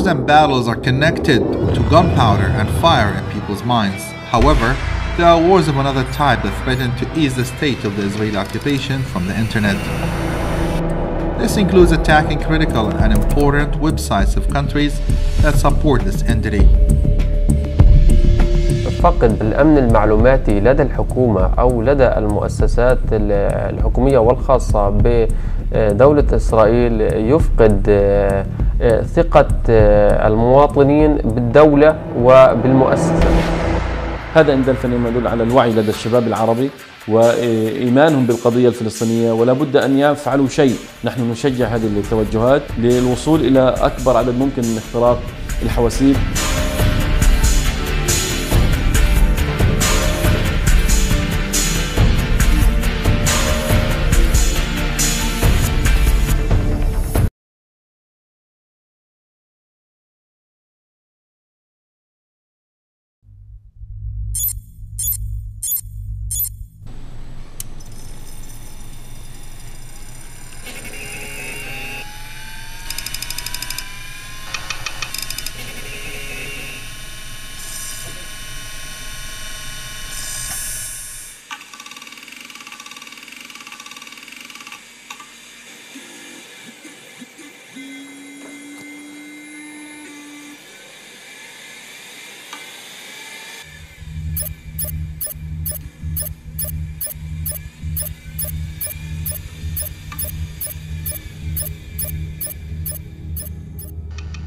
wars and battles are connected to gunpowder and fire in people's minds. However, there are wars of another type that threaten to ease the state of the Israeli occupation from the internet. This includes attacking critical and important websites of countries that support this entity. فقد الأمن المعلوماتي لدى الحكومة أو لدى المؤسسات الحكومية والخاصة بدولة إسرائيل يفقد ثقة المواطنين بالدولة وبالمؤسسة. هذا إن دل فإنما يدل على الوعي لدى الشباب العربي وإيمانهم بالقضية الفلسطينية، ولا بد أن يفعلوا شيء. نحن نشجع هذه التوجهات للوصول إلى أكبر عدد ممكن من اختراق الحواسيب.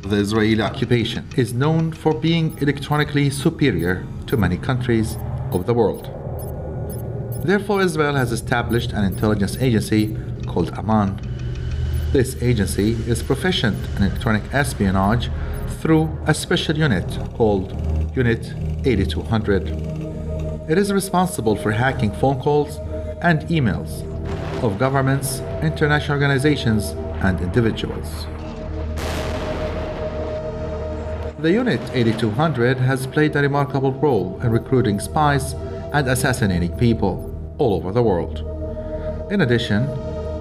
The Israeli occupation is known for being electronically superior to many countries of the world. Therefore, Israel has established an intelligence agency called Amman. This agency is proficient in electronic espionage through a special unit called Unit 8200. It is responsible for hacking phone calls and emails of governments, international organizations, and individuals. The Unit 8200 has played a remarkable role in recruiting spies and assassinating people all over the world. In addition,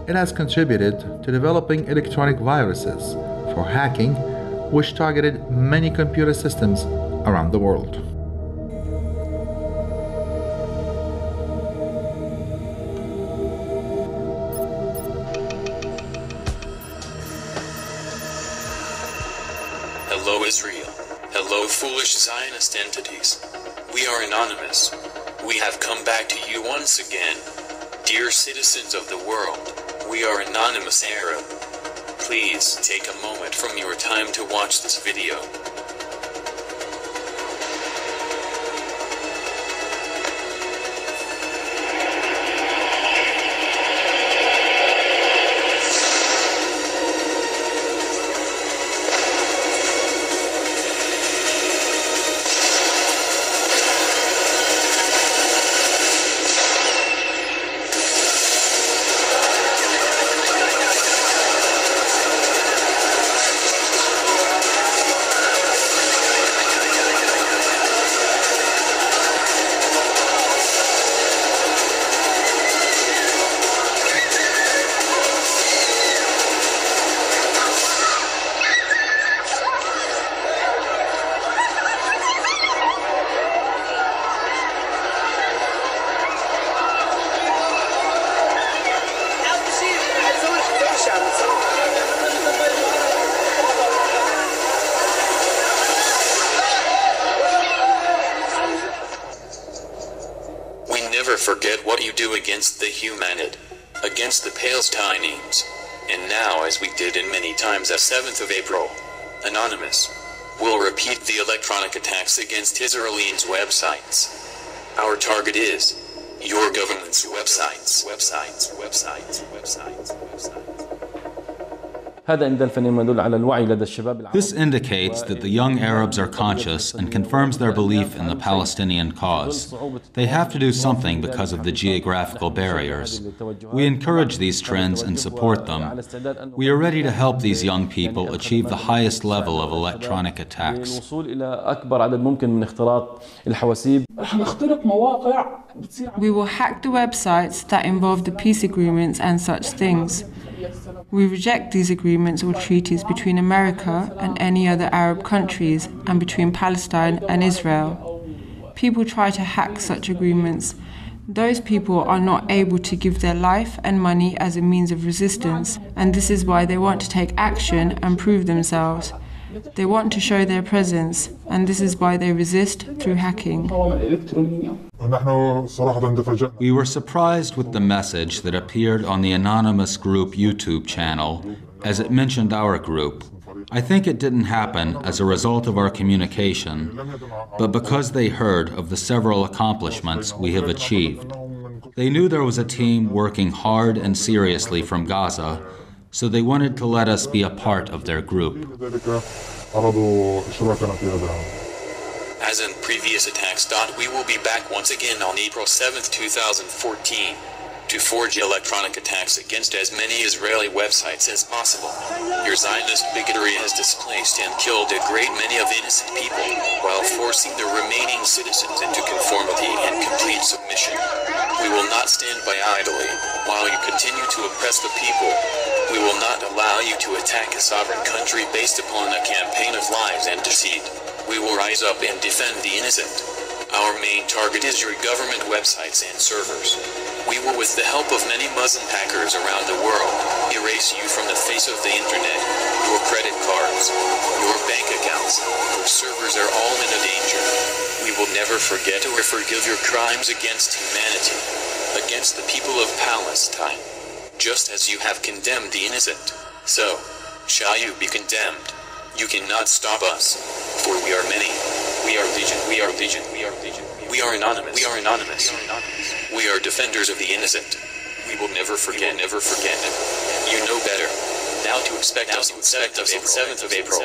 it has contributed to developing electronic viruses for hacking, which targeted many computer systems around the world. Hello Israel. Hello foolish Zionist entities. We are anonymous. We have come back to you once again. Dear citizens of the world, we are Anonymous Arab. Please take a moment from your time to watch this video. Never forget what you do against the humanity, against the Palestinians. And now, as we did in many times at 7th of April, Anonymous will repeat the electronic attacks against Israelis' websites. Our target is your government's websites. This indicates that the young Arabs are conscious and confirms their belief in the Palestinian cause. They have to do something because of the geographical barriers. We encourage these trends and support them. We are ready to help these young people achieve the highest level of electronic attacks. We will hack the websites that involve the peace agreements and such things. We reject these agreements or treaties between America and any other Arab countries and between Palestine and Israel. People try to hack such agreements. Those people are not able to give their life and money as a means of resistance, and this is why they want to take action and prove themselves. They want to show their presence, and this is why they resist through hacking. We were surprised with the message that appeared on the anonymous group YouTube channel as it mentioned our group. I think it didn't happen as a result of our communication, but because they heard of the several accomplishments we have achieved. They knew there was a team working hard and seriously from Gaza, so they wanted to let us be a part of their group. As in previous attacks, we will be back once again on April 7th, 2014, to forge electronic attacks against as many Israeli websites as possible. Your Zionist bigotry has displaced and killed a great many of innocent people, while forcing the remaining citizens into conformity and complete submission. We will not stand by idly while you continue to oppress the people. We will not allow you to attack a sovereign country based upon a campaign of lies and deceit. We will rise up and defend the innocent. Our main target is your government websites and servers. We will, with the help of many Muslim hackers around the world, erase you from the face of the internet. Your credit cards, your bank accounts, your servers are all in a danger. We will never forget or forgive your crimes against humanity, against the people of Palestine, just as you have condemned the innocent. So, shall you be condemned? You cannot stop us, for we are many. We are legion, we are legion, we are legion. We are anonymous, we are anonymous. We are defenders of the innocent. We will never forget, never forget. You know better. Now to expect us on 7th of April.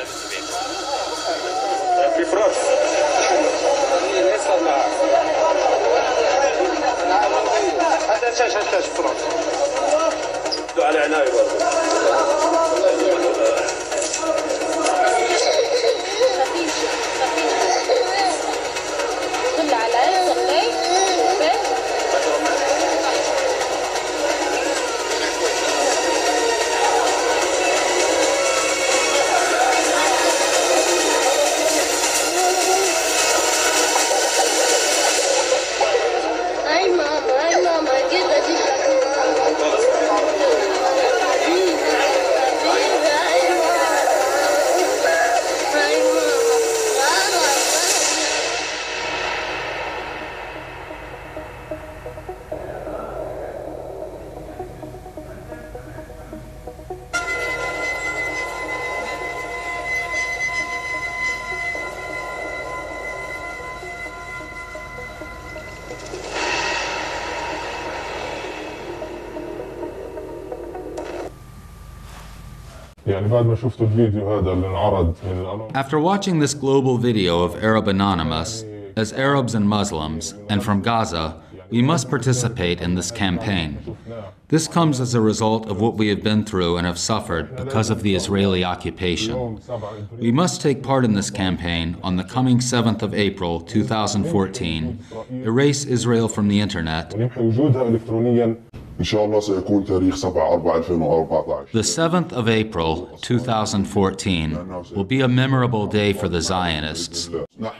After watching this global video of Arab Anonymous, as Arabs and Muslims, and from Gaza, we must participate in this campaign. This comes as a result of what we have been through and have suffered because of the Israeli occupation. We must take part in this campaign on the coming 7th of April 2014, erase Israel from the internet. The 7th of April 2014 will be a memorable day for the Zionists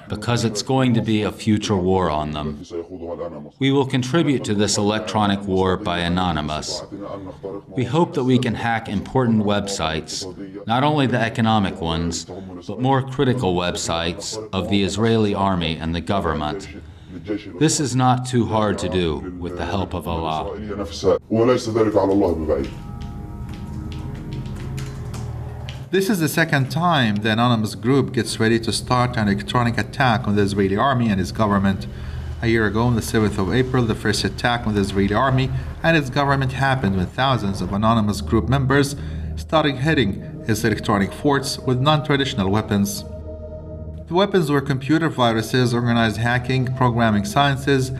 because it's going to be a future war on them. We will contribute to this electronic war by Anonymous. We hope that we can hack important websites, not only the economic ones, but more critical websites of the Israeli army and the government. This is not too hard to do with the help of Allah. This is the second time the anonymous group gets ready to start an electronic attack on the Israeli army and its government. A year ago, on the 7th of April, the first attack on the Israeli army and its government happened when thousands of anonymous group members started hitting its electronic forts with non-traditional weapons. The weapons were computer viruses, organized hacking, programming sciences,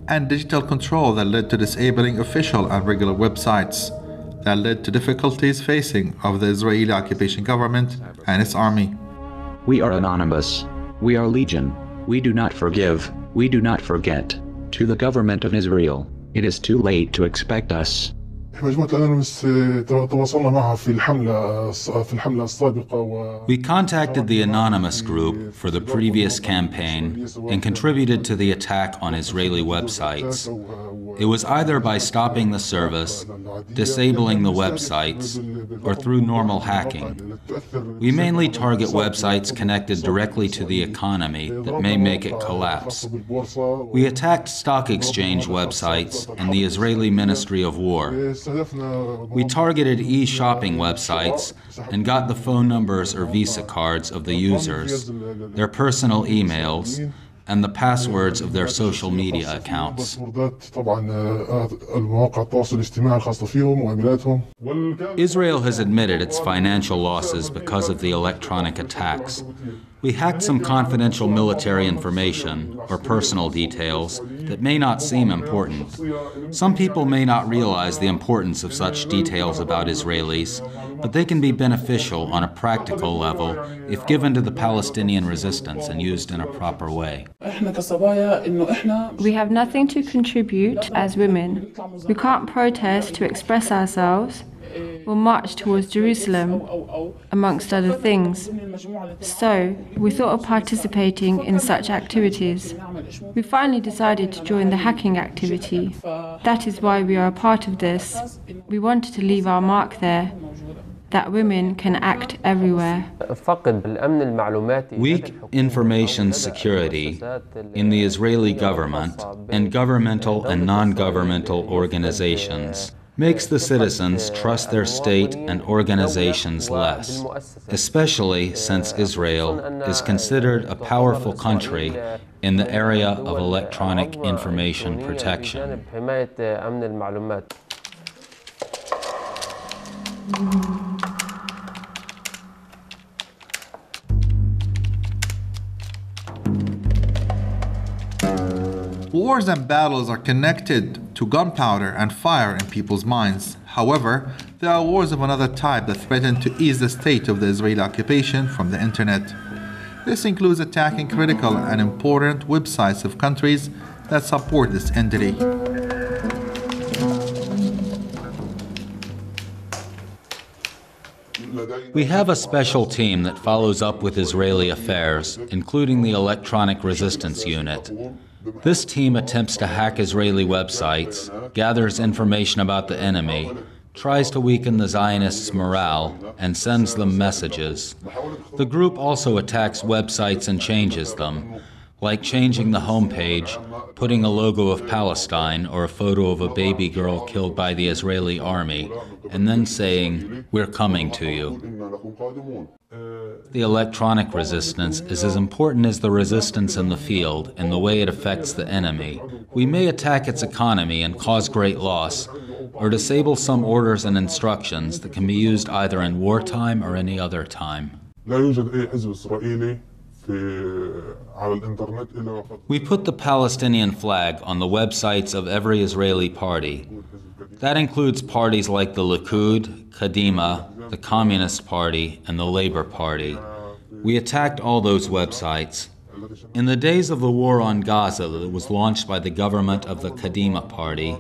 and digital control that led to disabling official and regular websites. That led to difficulties facing of the Israeli occupation government and its army. We are anonymous. We are legion. We do not forgive. We do not forget. To the government of Israel, it is too late to expect us. We contacted the anonymous group for the previous campaign and contributed to the attack on Israeli websites. It was either by stopping the service, disabling the websites, or through normal hacking. We mainly target websites connected directly to the economy that may make it collapse. We attacked stock exchange websites and the Israeli Ministry of War. We targeted e-shopping websites and got the phone numbers or Visa cards of the users, their personal emails, and the passwords of their social media accounts. Israel has admitted its financial losses because of the electronic attacks. We hacked some confidential military information or personal details that may not seem important. Some people may not realize the importance of such details about Israelis, but they can be beneficial on a practical level if given to the Palestinian resistance and used in a proper way. We have nothing to contribute as women. We can't protest to express ourselves or march towards Jerusalem, amongst other things. So, we thought of participating in such activities. We finally decided to join the hacking activity. That is why we are a part of this. We wanted to leave our mark there, that women can act everywhere. Weak information security in the Israeli government and governmental and non-governmental organizations makes the citizens trust their state and organizations less, especially since Israel is considered a powerful country in the area of electronic information protection. Wars and battles are connected to gunpowder and fire in people's minds. However, there are wars of another type that threaten to ease the state of the Israeli occupation from the internet. This includes attacking critical and important websites of countries that support this entity. We have a special team that follows up with Israeli affairs, including the Electronic Resistance Unit. This team attempts to hack Israeli websites, gathers information about the enemy, tries to weaken the Zionists' morale, and sends them messages. The group also attacks websites and changes them, like changing the homepage, putting a logo of Palestine or a photo of a baby girl killed by the Israeli army, and then saying, "We're coming to you." The electronic resistance is as important as the resistance in the field in the way it affects the enemy. We may attack its economy and cause great loss, or disable some orders and instructions that can be used either in wartime or any other time. We put the Palestinian flag on the websites of every Israeli party. That includes parties like the Likud, Kadima, the Communist Party, and the Labour Party. We attacked all those websites. In the days of the war on Gaza that was launched by the government of the Kadima Party,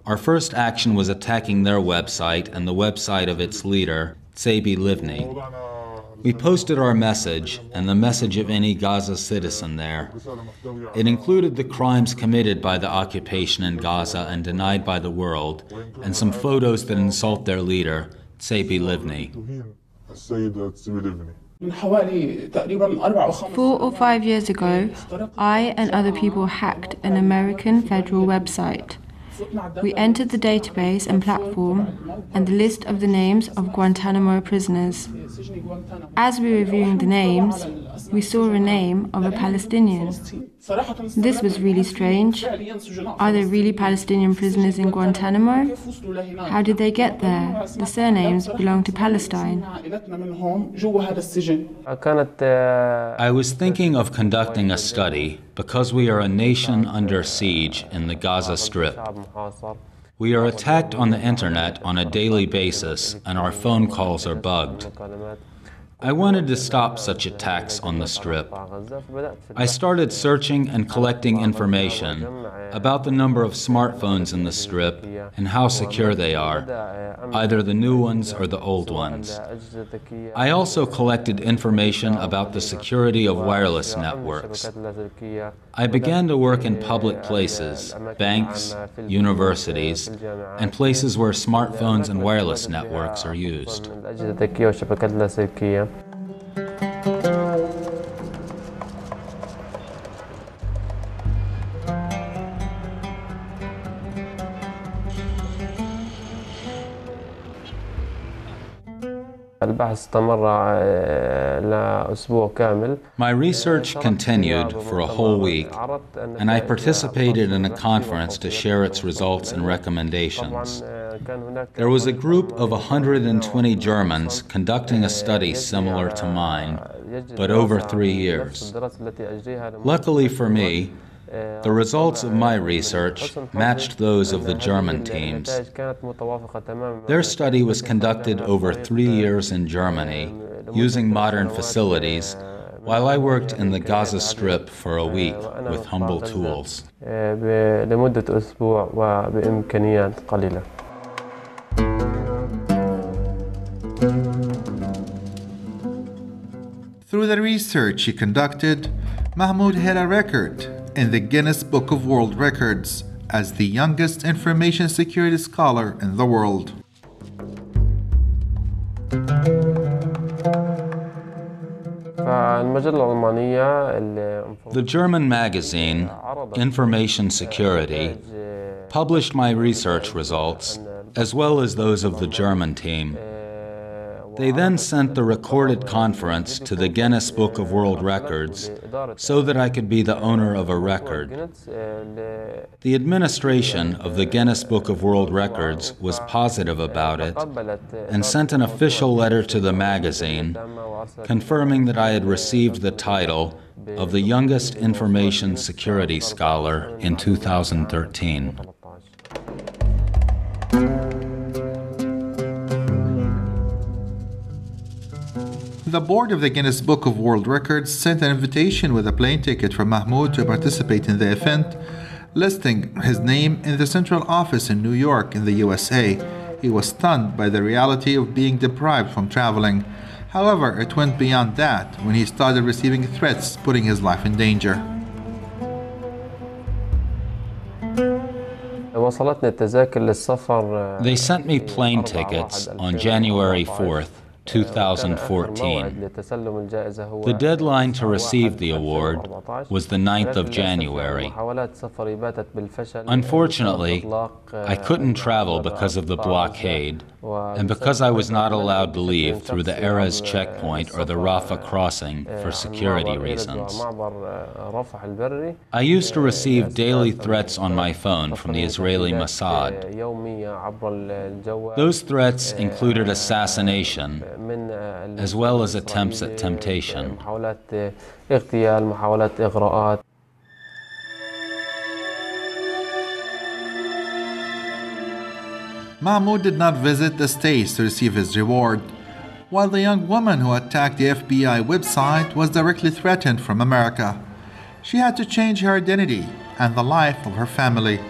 our first action was attacking their website and the website of its leader, Tzipi Livni. We posted our message and the message of any Gaza citizen there. It included the crimes committed by the occupation in Gaza and denied by the world, and some photos that insult their leader, Tzipi Livni. 4 or 5 years ago, I and other people hacked an American federal website. We entered the database and platform and the list of the names of Guantanamo prisoners. As we were reviewing the names, we saw a name of a Palestinian. This was really strange. Are there really Palestinian prisoners in Guantanamo? How did they get there? The surnames belong to Palestine. I was thinking of conducting a study because we are a nation under siege in the Gaza Strip. We are attacked on the internet on a daily basis and our phone calls are bugged. I wanted to stop such attacks on the Strip. I started searching and collecting information about the number of smartphones in the Strip and how secure they are, either the new ones or the old ones. I also collected information about the security of wireless networks. I began to work in public places, banks, universities, and places where smartphones and wireless networks are used. My research continued for a whole week, and I participated in a conference to share its results and recommendations. There was a group of 120 Germans conducting a study similar to mine, but over 3 years. Luckily for me, the results of my research matched those of the German teams. Their study was conducted over 3 years in Germany, using modern facilities, while I worked in the Gaza Strip for a week with humble tools. Through the research he conducted, Mahmoud had a record in the Guinness Book of World Records as the youngest information security scholar in the world. The German magazine, Information Security, published my research results, as well as those of the German team. They then sent the recorded conference to the Guinness Book of World Records so that I could be the owner of a record. The administration of the Guinness Book of World Records was positive about it and sent an official letter to the magazine confirming that I had received the title of the youngest information security scholar in 2013. The board of the Guinness Book of World Records sent an invitation with a plane ticket for Mahmoud to participate in the event, listing his name in the central office in New York in the USA. He was stunned by the reality of being deprived from traveling. However, it went beyond that when he started receiving threats putting his life in danger. They sent me plane tickets on January 4th, 2014. The deadline to receive the award was the 9th of January. Unfortunately, I couldn't travel because of the blockade and because I was not allowed to leave through the Erez checkpoint or the Rafah crossing for security reasons. I used to receive daily threats on my phone from the Israeli Mossad. Those threats included assassination, as well as attempts at temptation. Mahmoud did not visit the States to receive his reward, while the young woman who attacked the FBI website was directly threatened from America. She had to change her identity and the life of her family.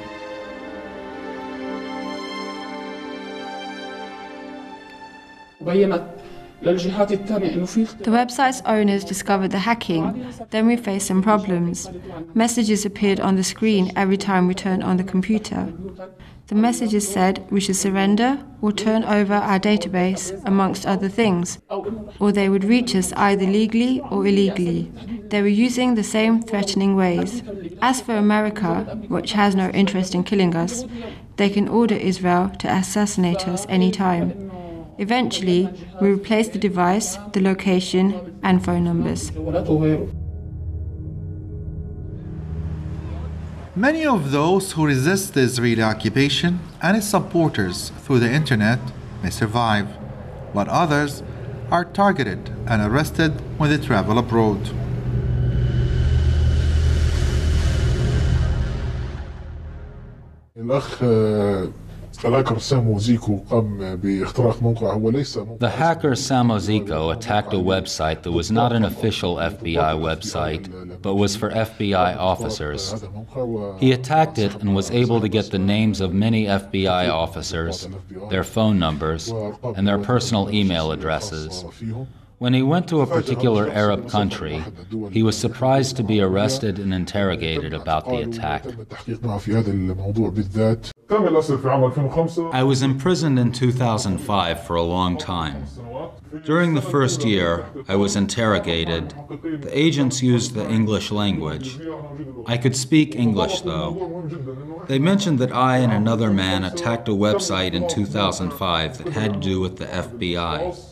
The website's owners discovered the hacking, then we faced some problems. Messages appeared on the screen every time we turned on the computer. The messages said we should surrender or turn over our database, amongst other things, or they would reach us either legally or illegally. They were using the same threatening ways. As for America, which has no interest in killing us, they can order Israel to assassinate us anytime. Eventually, we replaced the device, the location, and phone numbers. Many of those who resist the Israeli occupation and its supporters through the internet may survive, but others are targeted and arrested when they travel abroad. The hacker Samoziko attacked a website that was not an official FBI website, but was for FBI officers. He attacked it and was able to get the names of many FBI officers, their phone numbers, and their personal email addresses. When he went to a particular Arab country, he was surprised to be arrested and interrogated about the attack. I was imprisoned in 2005 for a long time. During the first year, I was interrogated. The agents used the English language. I could speak English, though. They mentioned that I and another man attacked a website in 2005 that had to do with the FBI.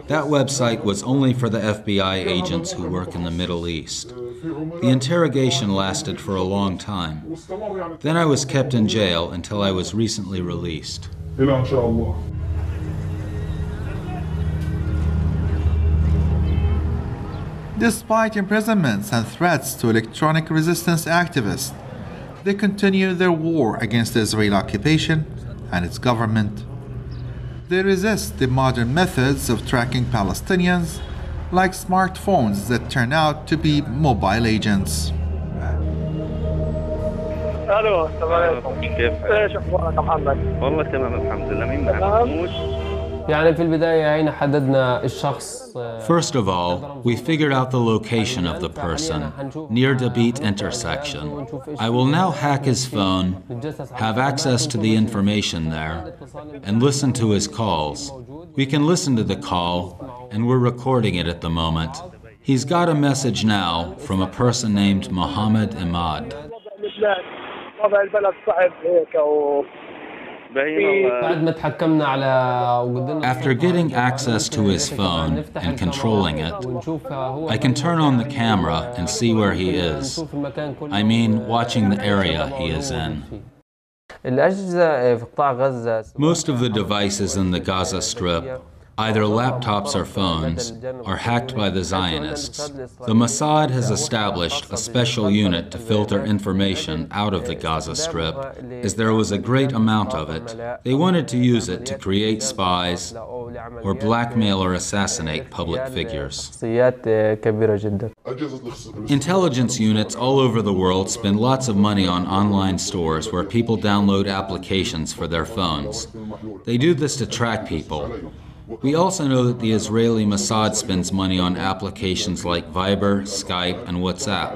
That website was only for the FBI agents who work in the Middle East. The interrogation lasted for a long time. Then I was kept in jail until I was recently released. Despite imprisonments and threats to electronic resistance activists, they continue their war against the Israeli occupation and its government. They resist the modern methods of tracking Palestinians, like smartphones that turn out to be mobile agents. الو السلام عليكم كيف ايش اخبارك محمد؟ والله تمام الحمد لله مين معك محمود؟ يعني في البداية هنا حددنا الشخص. First of all, we figured out the location of the person near the Beat intersection. I will now hack his phone, have access to the information there, and listen to his calls. We can listen to the call, and we're recording it at the moment. He's got a message now from a person named Mohammed Imad. After getting access to his phone and controlling it, I can turn on the camera and see where he is. I mean, watching the area he is in. Most of the devices in the Gaza Strip, either laptops or phones, are hacked by the Zionists. The Mossad has established a special unit to filter information out of the Gaza Strip, as there was a great amount of it. They wanted to use it to create spies or blackmail or assassinate public figures. Intelligence units all over the world spend lots of money on online stores where people download applications for their phones. They do this to track people. We also know that the Israeli Mossad spends money on applications like Viber, Skype, and WhatsApp.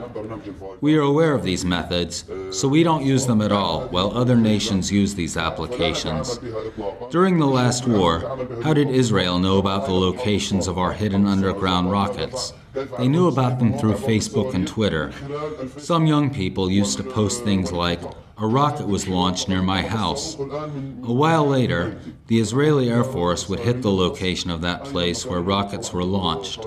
We are aware of these methods, so we don't use them at all, while other nations use these applications. During the last war, how did Israel know about the locations of our hidden underground rockets? They knew about them through Facebook and Twitter. Some young people used to post things like, "A rocket was launched near my house." A while later, the Israeli Air Force would hit the location of that place where rockets were launched.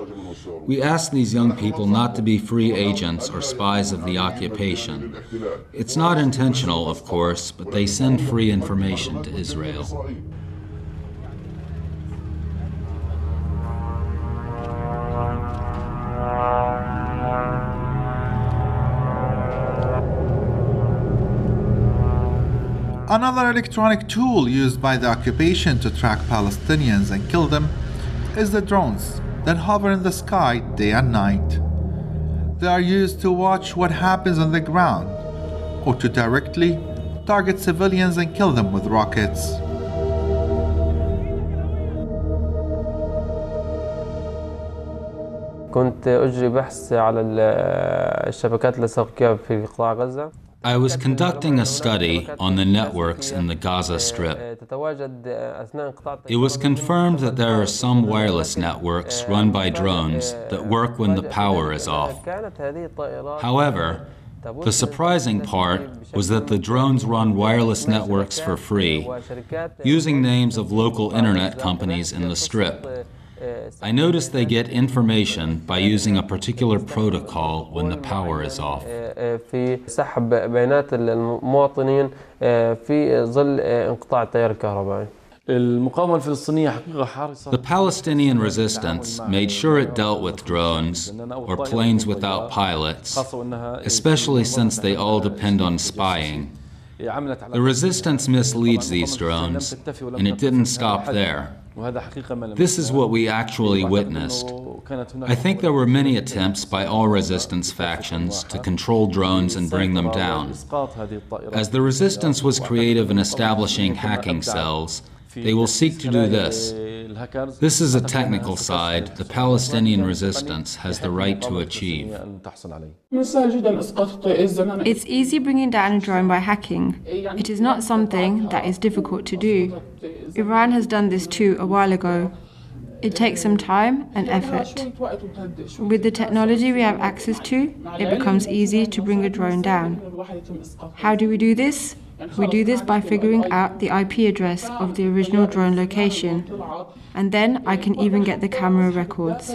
We asked these young people not to be free agents or spies of the occupation. It's not intentional, of course, but they send free information to Israel. Another electronic tool used by the occupation to track Palestinians and kill them is the drones that hover in the sky day and night. They are used to watch what happens on the ground or to directly target civilians and kill them with rockets. كنت أجري بحث على الشبكات اللاسلكية في قطاع غزة. I was conducting a study on the networks in the Gaza Strip. It was confirmed that there are some wireless networks run by drones that work when the power is off. However, the surprising part was that the drones run wireless networks for free, using names of local internet companies in the Strip. I noticed they get information by using a particular protocol when the power is off. في سحب بيانات المواطنين في ظل انقطاع التيار الكهربائي. المقاومة الفلسطينية حقيقة حريصة. The Palestinian resistance made sure it dealt with drones or planes without pilots, especially since they all depend on spying. The resistance misleads these drones, and it didn't stop there. This is what we actually witnessed. I think there were many attempts by all resistance factions to control drones and bring them down. As the resistance was creative in establishing hacking cells, they will seek to do this. This is a technical side the Palestinian resistance has the right to achieve. It's easy bringing down a drone by hacking. It is not something that is difficult to do. Iran has done this too a while ago. It takes some time and effort. With the technology we have access to, it becomes easy to bring a drone down. How do we do this? We do this by figuring out the IP address of the original drone location, and then I can even get the camera records.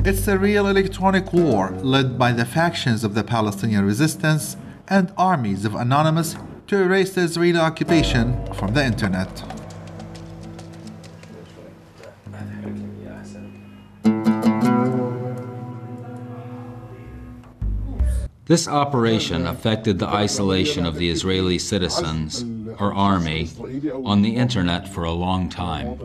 It's a real electronic war led by the factions of the Palestinian resistance and armies of Anonymous to erase the Israeli occupation from the internet. This operation affected the isolation of the Israeli citizens, or army, on the internet for a long time.